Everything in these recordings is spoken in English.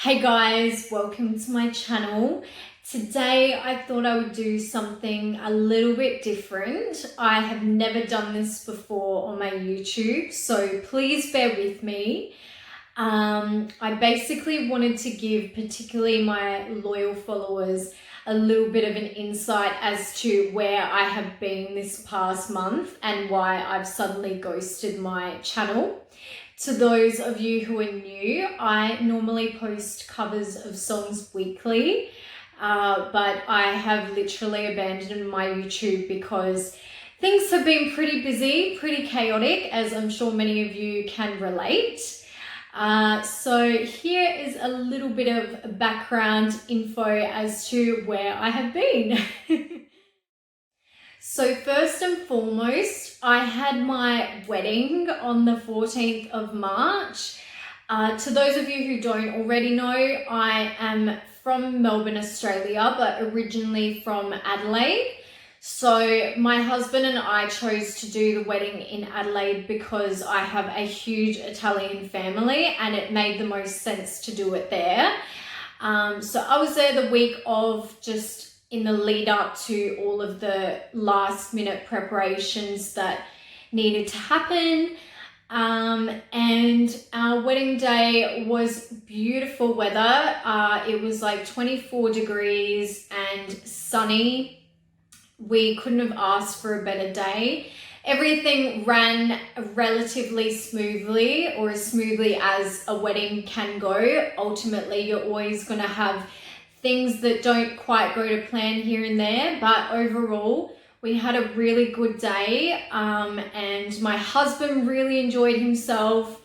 Hey guys, welcome to my channel. Today I thought I would do something a little bit different. I have never done this before on my YouTube, so please bear with me. I basically wanted to give particularly my loyal followers a little bit of an insight as to where I have been this past month and why I've suddenly ghosted my channel. To those of you who are new, I normally post covers of songs weekly, but I have literally abandoned my YouTube because things have been pretty busy, pretty chaotic, as I'm sure many of you can relate. So here is a little bit of background info as to where I have been. So first and foremost, I had my wedding on the 14th of March. To those of you who don't already know, I am from Melbourne, Australia, but originally from Adelaide. So my husband and I chose to do the wedding in Adelaide because I have a huge Italian family and it made the most sense to do it there. So I was there the week of, just in the lead up to all of the last minute preparations that needed to happen. And our wedding day was beautiful weather. It was like 24 degrees and sunny. We couldn't have asked for a better day. Everything ran relatively smoothly, or as smoothly as a wedding can go. Ultimately, you're always going to have things that don't quite go to plan here and there, but overall we had a really good day, and my husband really enjoyed himself.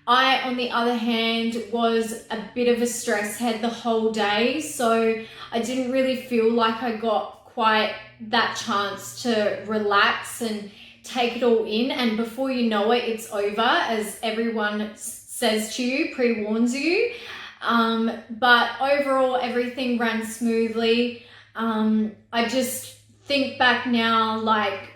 I, on the other hand, was a bit of a stress head the whole day, so I didn't really feel like I got quite that chance to relax and take it all in, and before you know it, it's over, as everyone says to you, pre-warns you. But overall, everything ran smoothly. I just think back now, like,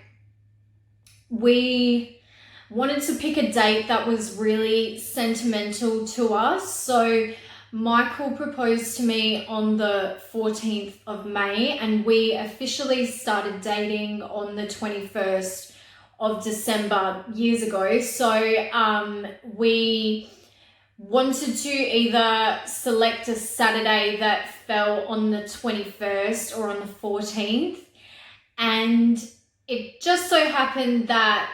we wanted to pick a date that was really sentimental to us. So Michael proposed to me on the 14th of May, and we officially started dating on the 21st of December years ago. So we wanted to either select a Saturday that fell on the 21st or on the 14th. And it just so happened that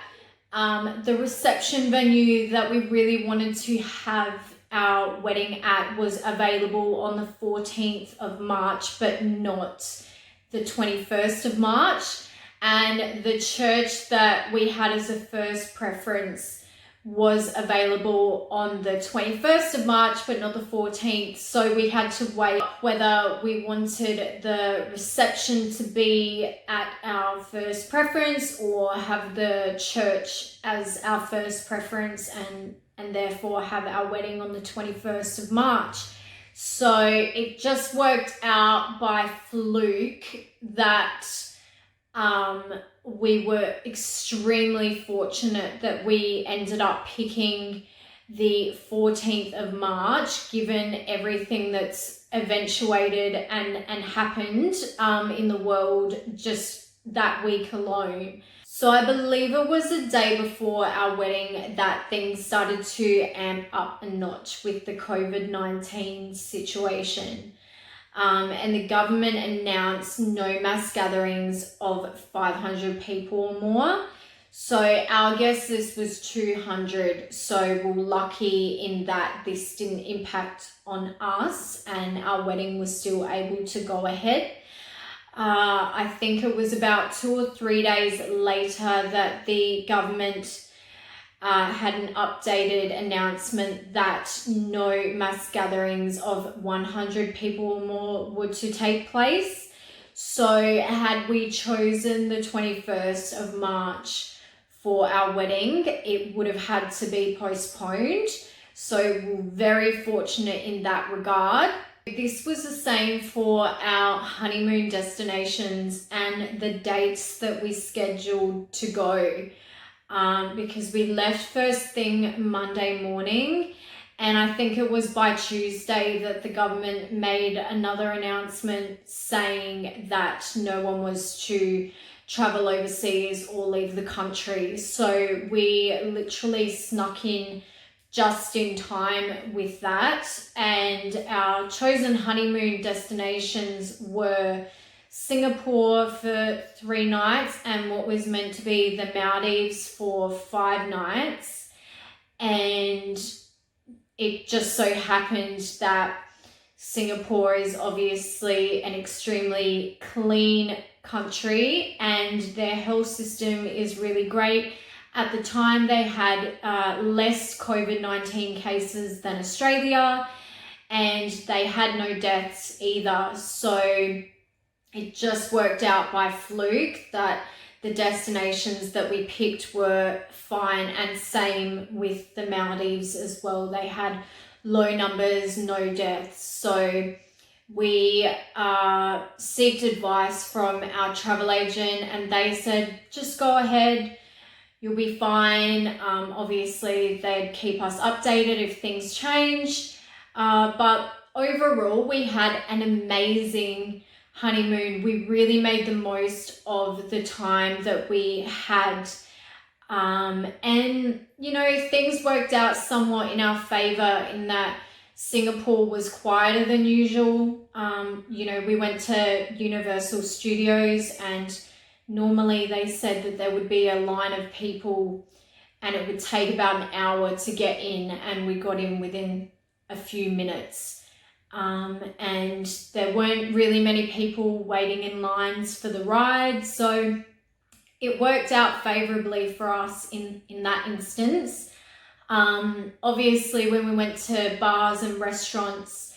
the reception venue that we really wanted to have our wedding at was available on the 14th of March, but not the 21st of March. And the church that we had as a first preference was available on the 21st of March, but not the 14th. So we had to wait whether we wanted the reception to be at our first preference or have the church as our first preference, and therefore have our wedding on the 21st of March. So it just worked out by fluke that we were extremely fortunate that we ended up picking the 14th of March, given everything that's eventuated and happened in the world just that week alone. So I believe it was the day before our wedding that things started to amp up a notch with the COVID-19 situation. And the government announced no mass gatherings of 500 people or more. So our guess list was 200. So we're lucky in that this didn't impact on us and our wedding was still able to go ahead. I think it was about 2 or 3 days later that the government had an updated announcement that no mass gatherings of 100 people or more were to take place. So had we chosen the 21st of March for our wedding, it would have had to be postponed. So we're very fortunate in that regard. This was the same for our honeymoon destinations and the dates that we scheduled to go. Because we left first thing Monday morning And I think it was by Tuesday that the government made another announcement saying that no one was to travel overseas or leave the country. So we literally snuck in just in time with that. And our chosen honeymoon destinations were Singapore for 3 nights and what was meant to be the Maldives for 5 nights. And it just so happened that Singapore is obviously an extremely clean country and their health system is really great. At the time, they had less COVID-19 cases than Australia, and they had no deaths either. So it just worked out by fluke that the destinations that we picked were fine, and same with the Maldives as well. They had low numbers, no deaths. So we sought advice from our travel agent and they said, just go ahead, you'll be fine. Obviously, they'd keep us updated if things changed. But overall, we had an amazing honeymoon. We really made the most of the time that we had. And, you know, things worked out somewhat in our favor in that Singapore was quieter than usual. You know, we went to Universal Studios and normally they said that there would be a line of people and it would take about an hour to get in, and we got in within a few minutes. And there weren't really many people waiting in lines for the ride. So it worked out favorably for us in that instance. Obviously, when we went to bars and restaurants,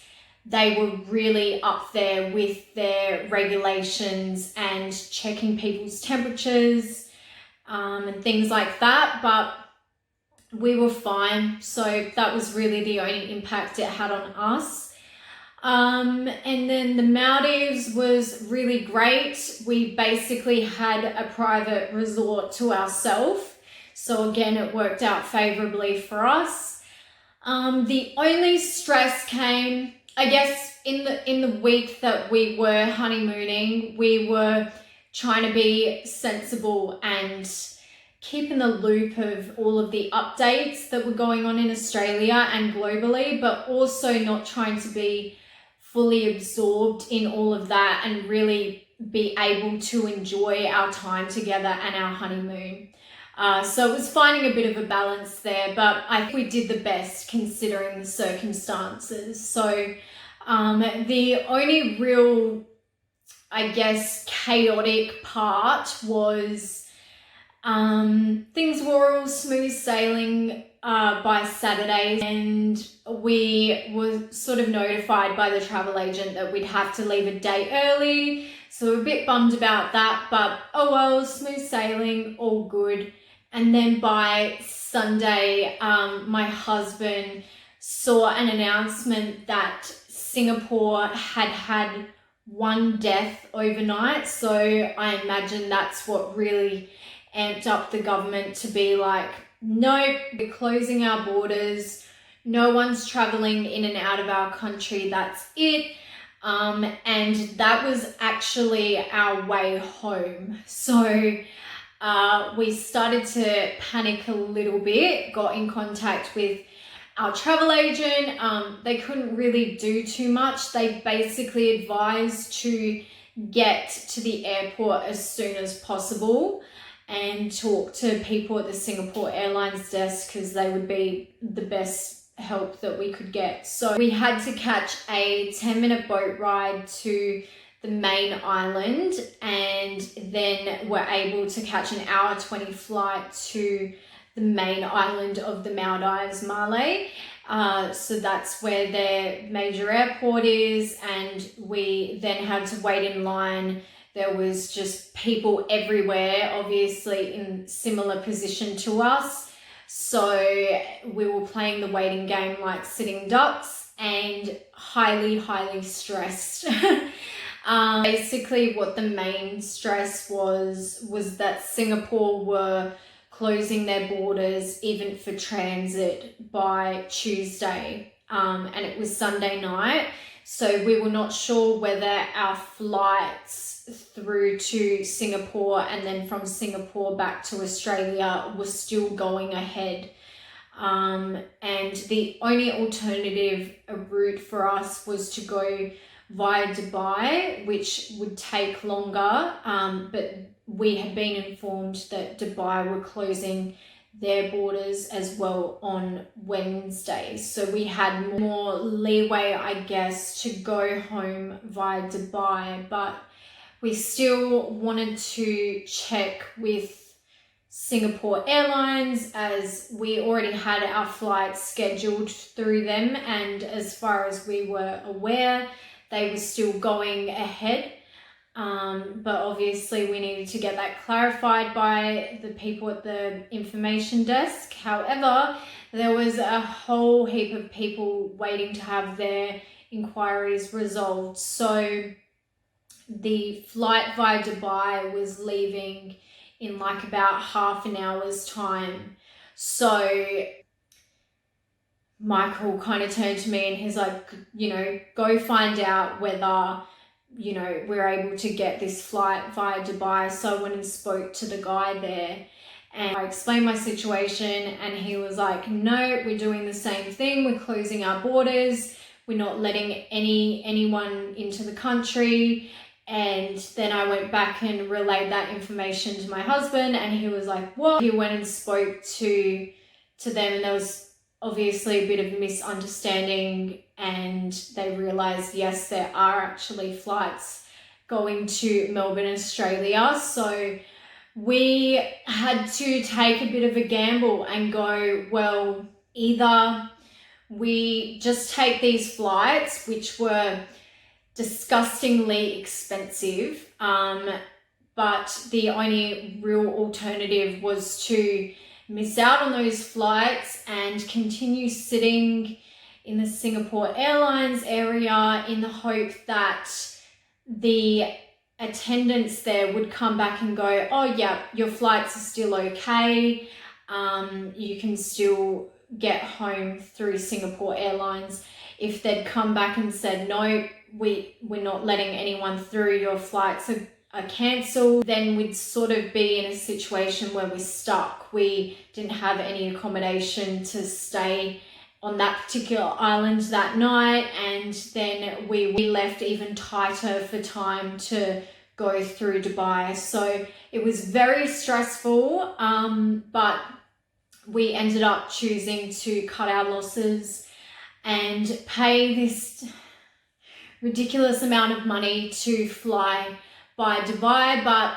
they were really up there with their regulations and checking people's temperatures and things like that. But we were fine. So that was really the only impact it had on us. And then the Maldives was really great. We basically had a private resort to ourselves. So again, it worked out favorably for us. The only stress came, I guess, in the week that we were honeymooning. We were trying to be sensible and keep in the loop of all of the updates that were going on in Australia and globally, but also not trying to be fully absorbed in all of that and really be able to enjoy our time together and our honeymoon. So it was finding a bit of a balance there, but I think we did the best considering the circumstances. So the only real, I guess, chaotic part was things were all smooth sailing by Saturday, and we were sort of notified by the travel agent that we'd have to leave a day early. So we're a bit bummed about that, but oh well, smooth sailing, all good. And then by Sunday, my husband saw an announcement that Singapore had 1 death overnight. So I imagine that's what really amped up the government to be like, nope, we're closing our borders. No one's traveling in and out of our country. That's it. And that was actually our way home. So we started to panic a little bit, got in contact with our travel agent. They couldn't really do too much. They basically advised to get to the airport as soon as possible and talk to people at the Singapore Airlines desk because they would be the best help that we could get. So we had to catch a 10-minute boat ride to the main island, and then were able to catch an hour 20 flight to the main island of the Maldives, Malé. So that's where their major airport is, and we then had to wait in line. There was just people everywhere, obviously in similar position to us. So we were playing the waiting game like sitting ducks and highly, highly stressed. Basically what the main stress was that Singapore were closing their borders even for transit by Tuesday, and it was Sunday night. So we were not sure whether our flights through to Singapore and then from Singapore back to Australia were still going ahead. And the only alternative route for us was to go via Dubai, which would take longer, but we had been informed that Dubai were closing their borders as well on Wednesday. So we had more leeway, I guess, to go home via Dubai, but we still wanted to check with Singapore Airlines as we already had our flights scheduled through them, and as far as we were aware, they were still going ahead. But obviously we needed to get that clarified by the people at the information desk. However, there was a whole heap of people waiting to have their inquiries resolved. So the flight via Dubai was leaving in like about half an hour's time. So Michael kind of turned to me and he's like, go find out whether we're able to get this flight via Dubai. So I went and spoke to the guy there and I explained my situation, and he was like, no, we're doing the same thing. We're closing our borders. We're not letting anyone into the country. And then I went back and relayed that information to my husband, and he was like, what? He went and spoke to them, and there was obviously a bit of misunderstanding, and they realized, yes, there are actually flights going to Melbourne, Australia. So we had to take a bit of a gamble and go, well, either we just take these flights, which were disgustingly expensive, but the only real alternative was to miss out on those flights and continue sitting in the Singapore Airlines area in the hope that the attendants there would come back and go, oh yeah, your flights are still okay, you can still get home through Singapore Airlines. If they'd come back and said, no, we're not letting anyone through, your flights are cancelled, then we'd sort of be in a situation where we're stuck. We didn't have any accommodation to stay on that particular island that night, and then we left even tighter for time to go through Dubai. So it was very stressful, but we ended up choosing to cut our losses and pay this ridiculous amount of money to fly by Dubai. But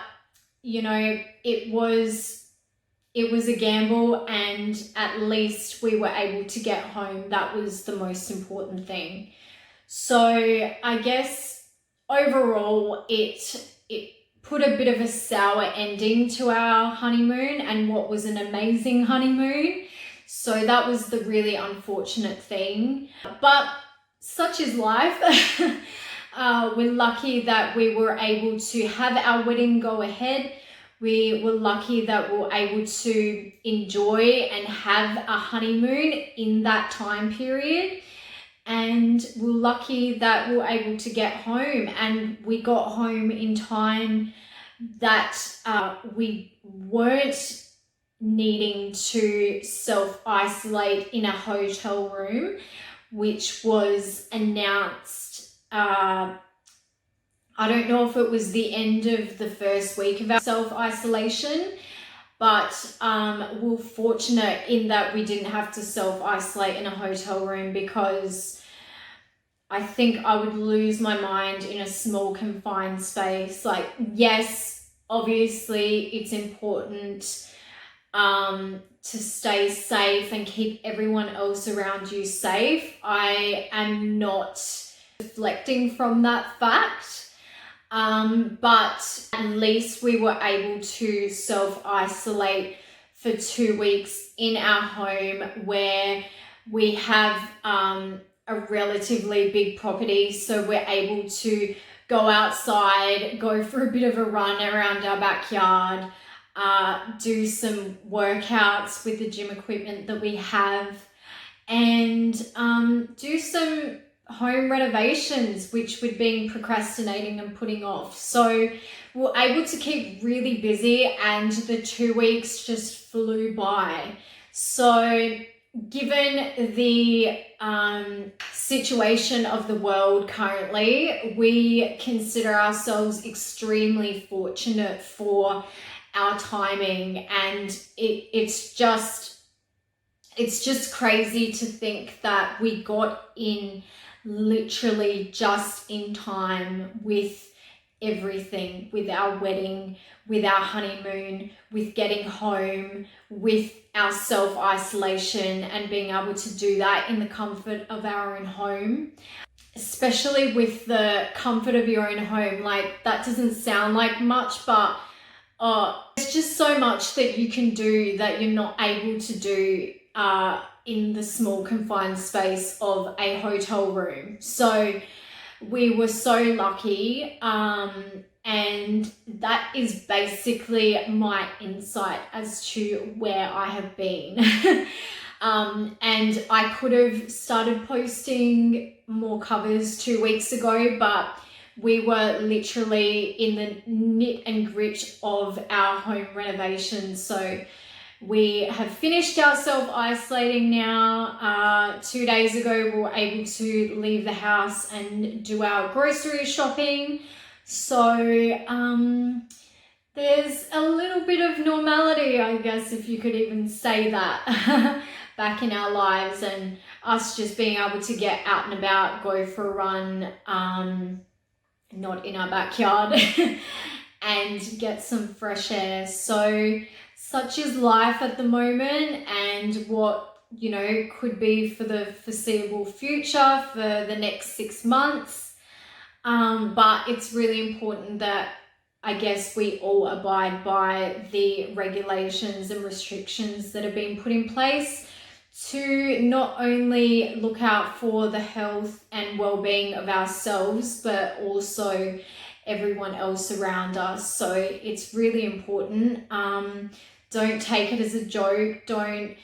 it was a gamble, and at least we were able to get home. That was the most important thing. So I guess overall it put a bit of a sour ending to our honeymoon, and what was an amazing honeymoon. So that was the really unfortunate thing, but such is life. We're lucky that we were able to have our wedding go ahead. We were lucky that we were able to enjoy and have a honeymoon in that time period. And we're lucky that we were able to get home, and we got home in time that we weren't needing to self-isolate in a hotel room, which was announced, I don't know if it was the end of the first week of our self-isolation, but we're fortunate in that we didn't have to self-isolate in a hotel room, because I think I would lose my mind in a small confined space. Like, yes, obviously it's important to stay safe and keep everyone else around you safe. I am not deflecting from that fact, but at least we were able to self-isolate for 2 weeks in our home, where we have a relatively big property, so we're able to go outside, go for a bit of a run around our backyard, do some workouts with the gym equipment that we have, and do some home renovations, which we'd been procrastinating and putting off. So we're able to keep really busy, and the 2 weeks just flew by. So given the situation of the world currently, we consider ourselves extremely fortunate for our timing, and it's just crazy to think that we got in literally just in time with everything, with our wedding, with our honeymoon, with getting home, with our self-isolation, and being able to do that in the comfort of our own home. Especially with the comfort of your own home, like that doesn't sound like much, but it's just so much that you can do that you're not able to do in the small confined space of a hotel room. So we were so lucky, and that is basically my insight as to where I have been. And I could have started posting more covers 2 weeks ago, but we were literally in the knit and grit of our home renovation. So we have finished our self-isolating now. 2 days ago, we were able to leave the house and do our grocery shopping. So there's a little bit of normality, I guess, if you could even say that, back in our lives, and us just being able to get out and about, go for a run, not in our backyard, and get some fresh air. So such is life at the moment, and what, you know, could be for the foreseeable future, for the next 6 months. But it's really important that, I guess, we all abide by the regulations and restrictions that have been put in place to not only look out for the health and well-being of ourselves, but also everyone else around us. So it's really important. Don't take it as a joke. Don't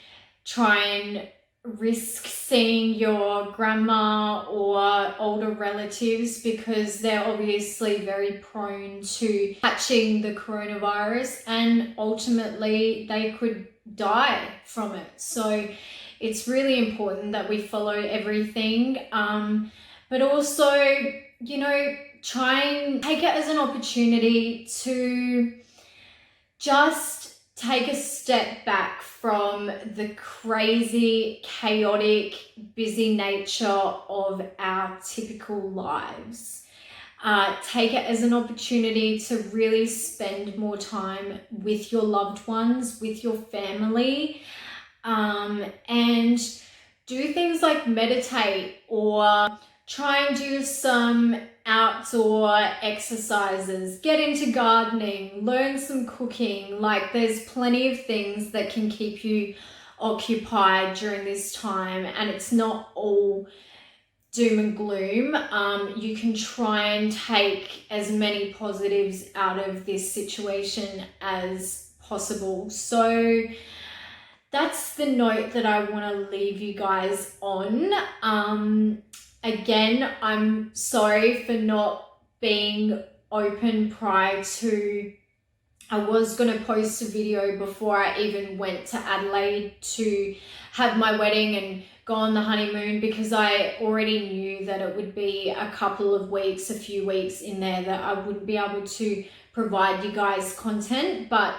try and risk seeing your grandma or older relatives, because they're obviously very prone to catching the coronavirus, and ultimately they could die from it. So it's really important that we follow everything, but also, you know, try and take it as an opportunity to just take a step back from the crazy, chaotic, busy nature of our typical lives. Take it as an opportunity to really spend more time with your loved ones, with your family, and do things like meditate, or try and do some outdoor exercises, get into gardening, learn some cooking. Like, there's plenty of things that can keep you occupied during this time, and it's not all doom and gloom. You can try and take as many positives out of this situation as possible. So that's the note that I want to leave you guys on. Again, I'm sorry for not being open prior to, I was going to post a video before I even went to Adelaide to have my wedding and go on the honeymoon, because I already knew that it would be a couple of weeks, a few weeks in there that I wouldn't be able to provide you guys content, but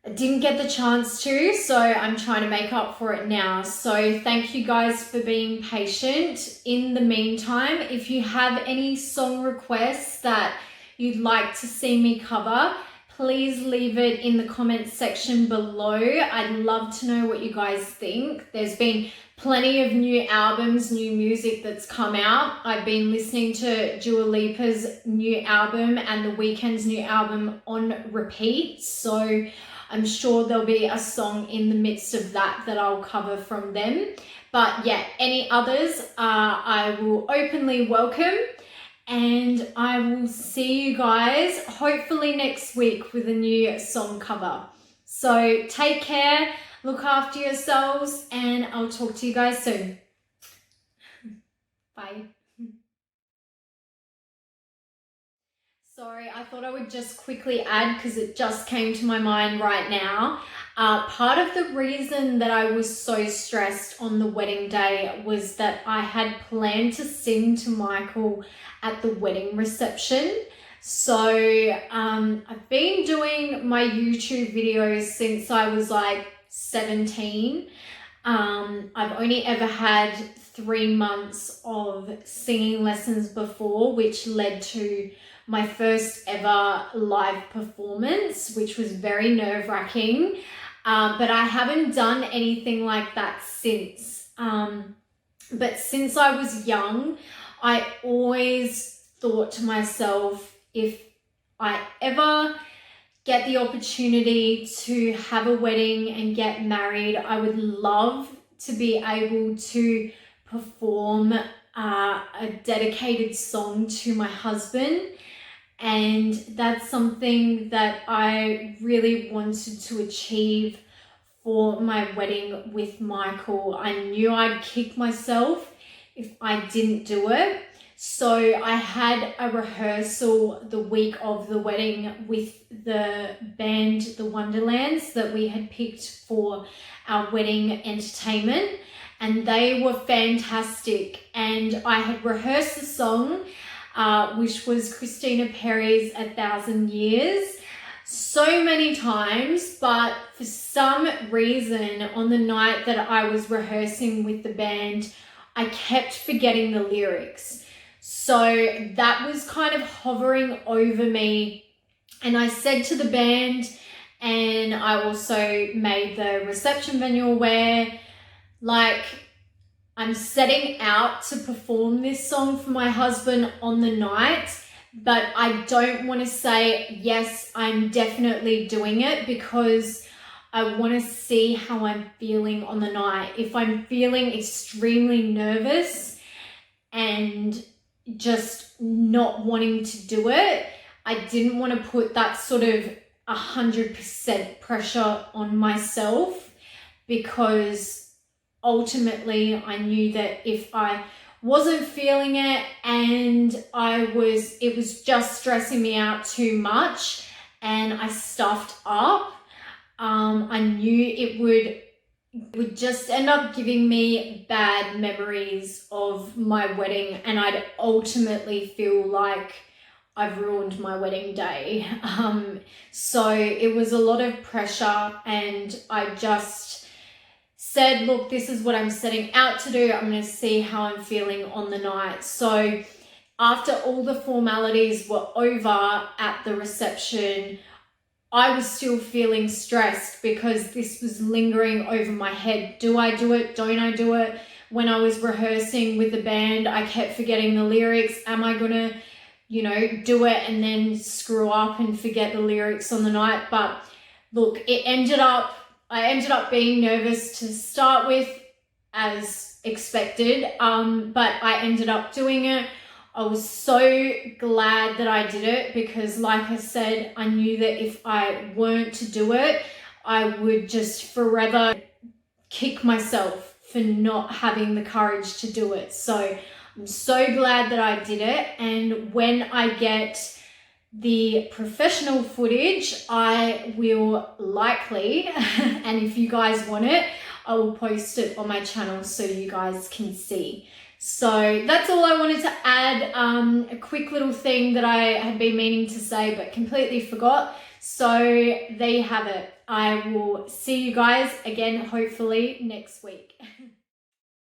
I didn't get the chance to, so I'm trying to make up for it now. So thank you guys for being patient. In the meantime, if you have any song requests that you'd like to see me cover, please leave it in the comments section below. I'd love to know what you guys think. There's been plenty of new albums, new music that's come out. I've been listening to Dua Lipa's new album and The Weeknd's new album on repeat, so I'm sure there'll be a song in the midst of that I'll cover from them. But yeah, any others I will openly welcome. and I will see you guys hopefully next week with a new song cover. So take care, look after yourselves, and I'll talk to you guys soon. Bye. Sorry, I thought I would just quickly add, because it just came to my mind right now. Part of the reason that I was so stressed on the wedding day was that I had planned to sing to Michael at the wedding reception. So I've been doing my YouTube videos since I was like 17. I've only ever had 3 months of singing lessons before, which led to my first ever live performance, which was very nerve-wracking. But I haven't done anything like that since. But since I was young, I always thought to myself, if I ever get the opportunity to have a wedding and get married, I would love to be able to perform a dedicated song to my husband. And that's something that I really wanted to achieve for my wedding with Michael. I knew I'd kick myself if I didn't do it. So I had a rehearsal the week of the wedding with the band, the Wonderlands, that we had picked for our wedding entertainment. And they were fantastic. And I had rehearsed the song, which was Christina Perri's 1,000 Years, so many times, but for some reason on the night that I was rehearsing with the band, I kept forgetting the lyrics. So that was kind of hovering over me, and I said to the band, and I also made the reception venue aware, like, I'm setting out to perform this song for my husband on the night, but I don't want to say, yes, I'm definitely doing it, because I want to see how I'm feeling on the night. If I'm feeling extremely nervous and just not wanting to do it, I didn't want to put that sort of 100% pressure on myself, because ultimately I knew that if I wasn't feeling it and it was just stressing me out too much and I stuffed up, I knew it would just end up giving me bad memories of my wedding, and I'd ultimately feel like I've ruined my wedding day. So it was a lot of pressure, and I just said, look, this is what I'm setting out to do. I'm going to see how I'm feeling on the night. So after all the formalities were over at the reception, I was still feeling stressed because this was lingering over my head. Do I do it? Don't I do it? When I was rehearsing with the band, I kept forgetting the lyrics. Am I going to, do it and then screw up and forget the lyrics on the night? But look, I ended up being nervous to start with, as expected, but I ended up doing it. I was so glad that I did it, because like I said, I knew that if I weren't to do it, I would just forever kick myself for not having the courage to do it. So I'm so glad that I did it. And when I get the professional footage, I will likely, and if you guys want it, I will post it on my channel so you guys can see. So that's all I wanted to add, a quick little thing that I had been meaning to say but completely forgot. So there you have it. I will see you guys again hopefully next week.